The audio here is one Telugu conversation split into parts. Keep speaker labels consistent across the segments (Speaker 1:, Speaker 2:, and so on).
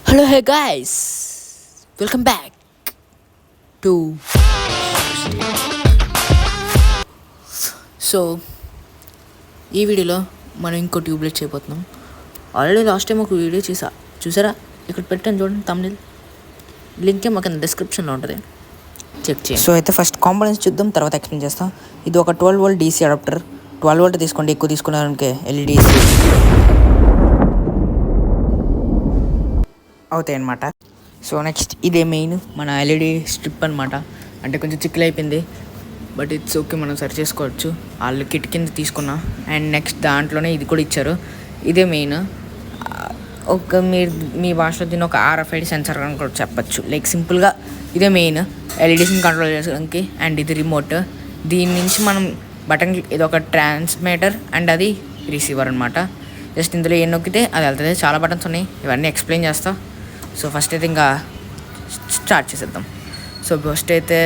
Speaker 1: Hello, hey guys, welcome back to. So ఈ వీడియోలో మనం ఇంకో ట్యూబ్లైట్ చేయబోతున్నాం. ఆల్రెడీ లాస్ట్ టైం ఒక వీడియో చూసారా? ఇక్కడ పెట్టాను చూడండి, తమిళ లింక్ మాకు డిస్క్రిప్షన్లో ఉంటుంది, చెక్ చేయండి.
Speaker 2: సో అయితే ఫస్ట్ కాంపోనెంట్స్ చూద్దాం, తర్వాత ఎక్స్ప్లెయిన్ చేస్తాం. ఇది ఒక 12V DC అడాప్టర్. 12V తీసుకోండి, ఎక్కువ తీసుకున్నారంటే LEDs అవుతాయి అన్నమాట. సో నెక్స్ట్ ఇదే మెయిన్ మన LED స్ట్రిప్ అనమాట. అంటే కొంచెం చిక్కులు అయిపోయింది, బట్ ఇట్స్ ఓకే, మనం సరి చేసుకోవచ్చు. వాళ్ళు కిట్ కింద తీసుకున్నా. అండ్ నెక్స్ట్ దాంట్లోనే ఇది కూడా ఇచ్చారు. ఇదే మెయిన్. మీరు మీ భాషలో దీన్ని ఒక RFID సెన్సార్ అని కూడా చెప్పచ్చు. లైక్ సింపుల్గా ఇదే మెయిన్, LEDస్ని కంట్రోల్ చేసుకోవడానికి. అండ్ ఇది రిమోట్. దీని నుంచి మనం బటన్, ఇది ఒక ట్రాన్స్మిటర్ అండ్ అది రిసీవర్ అనమాట. జస్ట్ ఇందులో ఏం నొక్కితే అది వెళ్తుంది. చాలా బటన్స్ ఉన్నాయి, ఇవన్నీ ఎక్స్ప్లెయిన్ చేస్తా. సో ఫస్ట్ అయితే ఇంకా స్టార్ట్ చేసేద్దాం. సో ఫస్ట్ అయితే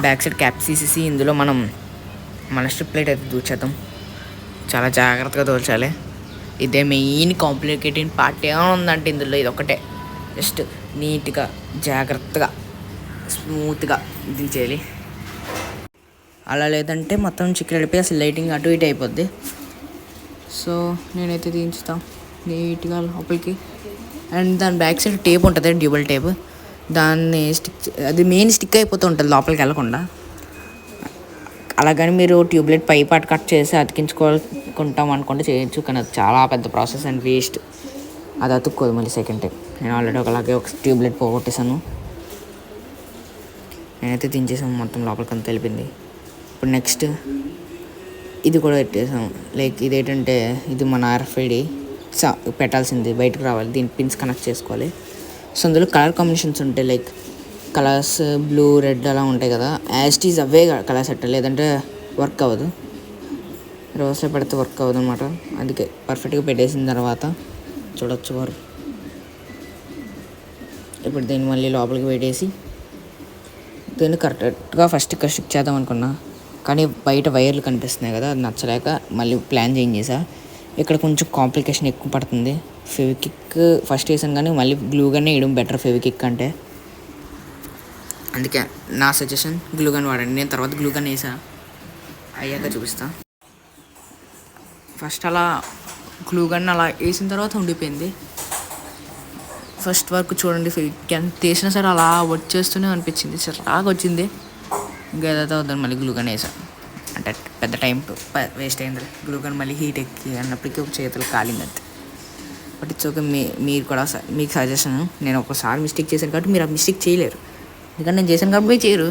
Speaker 2: బ్యాక్ సైడ్ క్యాప్ తీసేసి ఇందులో మనం మన స్ట్రిప్ లైట్ అయితే దూచేద్దాం. చాలా జాగ్రత్తగా దూర్చాలి. ఇదే మెయిన్ కాంప్లికేటెడ్ పార్ట్ ఏముందంటే ఇందులో ఇది ఒకటే. జస్ట్ నీట్గా జాగ్రత్తగా స్మూత్గా దించేయాలి. అలా లేదంటే మొత్తం చిక్కులు వెళ్ళిపోయి అసలు లైటింగ్ అటు ఇటు అయిపోద్ది. సో నేనైతే దించుతాను నీట్గా లోపలికి. అండ్ దాని బ్యాక్ సైడ్ టేప్ ఉంటుంది, డ్యూబల్ టేప్. దాన్ని అది మెయిన్ స్టిక్ అయిపోతూ ఉంటుంది లోపలికి వెళ్ళకుండా. అలాగని మీరు ట్యూబ్లైట్ పై పార్ట్ కట్ చేసి అతికించుకుంటాం అనుకుంటే చేయొచ్చు, కానీ అది చాలా పెద్ద ప్రాసెస్ అండ్ వేస్ట్. అది అతుక్కోదు మళ్ళీ సెకండ్ టైం. నేను ఆల్రెడీ ఒక ట్యూబ్లైట్ పోగొట్టేసాను. నేనైతే దించేసాను, మొత్తం లోపలికంతా వెళ్ళిపోయింది. ఇప్పుడు నెక్స్ట్ ఇది కూడా పెట్టేసాం. లైక్ ఇదేంటంటే ఇది మన RFID పెట్టాల్సింది, బయటకు రావాలి. దీని పిన్స్ కనెక్ట్ చేసుకోవాలి. సో అందులో కలర్ కాంబినేషన్స్ ఉంటాయి, లైక్ కలర్స్ బ్లూ, రెడ్ అలా ఉంటాయి కదా. యాస్టీస్ అవే కలర్స్ పెట్టాలి, లేదంటే వర్క్ అవ్వదు. రోజులో పెడితే వర్క్ అవ్వదు అనమాట. అందుకే పర్ఫెక్ట్గా పెట్టేసిన తర్వాత చూడొచ్చు వారు. ఇప్పుడు దీన్ని మళ్ళీ లోపలికి పెట్టేసి దీన్ని కరెక్ట్గా ఫస్ట్ ఇక్కడ స్టిక్ చేద్దాం అనుకున్నా, కానీ బయట వైర్లు కనిపిస్తున్నాయి కదా, అది నచ్చలేక మళ్ళీ ప్లాన్ చేంజ్ చేసా. ఇక్కడ కొంచెం కాంప్లికేషన్ ఎక్కువ పడుతుంది. ఫెవికిక్ ఫస్ట్ వేసాను, కానీ మళ్ళీ గ్లూగానే వేయడం బెటర్ ఫెవికిక్ అంటే. అందుకే నా సజెషన్ గ్లూగన్ వాడండి. నేను తర్వాత గ్లూగన్ వేసా, అయ్యాక చూపిస్తా. ఫస్ట్ అలా గ్లూగన్ అలా వేసిన తర్వాత ఉండిపోయింది. ఫస్ట్ వరకు చూడండి, ఫెవికిక్ ఎంత వేసినా సరే అలా వచ్చేస్తూనే అనిపించింది, చిరాగా వచ్చింది. ఇంకా ఏదైతే అవుతుంది మళ్ళీ గ్లూగన్ వేసా. అంటే పెద్ద టైం వేస్ట్ అయింది. గ్లూగన్ మళ్ళీ హీట్ ఎక్కి అన్నప్పటికీ ఒక చేతులు కాలిందంతే. But it's okay. మీరు కూడా మీకు సజెషన్, నేను ఒకసారి మిస్టేక్ చేశాను కాబట్టి మీరు ఆ మిస్టేక్ చేయలేరు, ఎందుకంటే నేను చేశాను కాబట్టి మీరు చేయరు.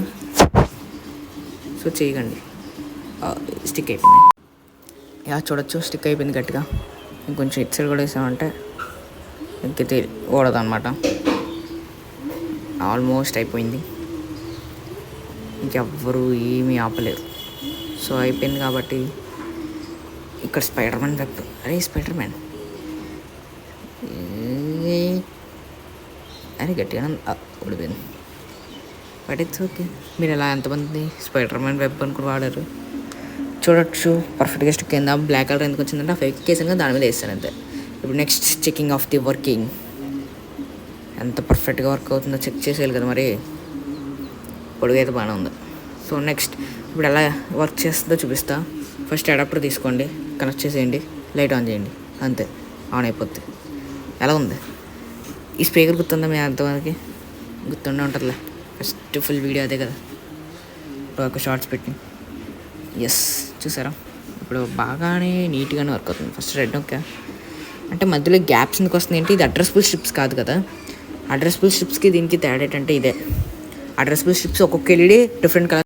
Speaker 2: సో చేయకండి. స్టిక్ అయిపోయింది, యా చూడొచ్చు, స్టిక్ అయిపోయింది గట్టిగా. ఇంకొంచెం ఇటు సైడ్ కూడా వేసామంటే ఇంకైతే ఓడదు అనమాట. ఆల్మోస్ట్ అయిపోయింది, ఇంకెవ్వరు ఏమీ ఆపలేరు. సో అయిపోయింది కాబట్టి ఇక్కడ స్పైడర్ మ్యాన్ వెబ్. అరే స్పైడర్ మ్యాన్, అరే గట్టిగా ఓడిపోయింది. But it's okay. మీరు ఎలా ఎంతమంది స్పైడర్ మ్యాన్ వెబ్ అని కూడా వాడారు చూడొచ్చు. పర్ఫెక్ట్గా స్టిక్ అయిందా. బ్లాక్ కలర్ ఎందుకు వచ్చిందంటే ఆ ఫేక్ కేసు దాని మీద వేస్తాను అంతే. ఇప్పుడు next checking of the working, ఎంత పర్ఫెక్ట్గా వర్క్ అవుతుందో చెక్ చేసేయాలి కదా. మరి పొడుగు అయితే బాగానే ఉంది. సో నెక్స్ట్ ఇప్పుడు ఎలా వర్క్ చేస్తుందో చూపిస్తా. ఫస్ట్ అడాప్టర్ తీసుకోండి, కనెక్ట్ చేసేయండి, లైట్ ఆన్ చేయండి, అంతే, ఆన్ అయిపోద్ది. ఎలా ఉంది? ఈ స్పీకర్ గుర్తుందా మీ అంతవరకు? గుర్తుండే ఉంటుందిలే, ఫస్ట్ ఫుల్ వీడియో అదే కదా. ఇప్పుడు ఒక షార్ట్స్ పెట్టి ఎస్ చూసారా, ఇప్పుడు బాగానే నీట్గానే వర్క్ అవుతుంది. ఫస్ట్ రెడ్ ఓకే అంటే మధ్యలో గ్యాప్స్ ఎందుకు వస్తుంది ఏంటి? ఇది అడ్రస్బుల్ స్ట్రిప్స్ కాదు కదా. అడ్రస్బుల్ స్ట్రిప్స్కి దీనికి తేడా ఏంటంటే ఇదే. అడ్రస్బుల్ స్ట్రిప్స్ ఒక్కొక్క LED డిఫరెంట్ కలర్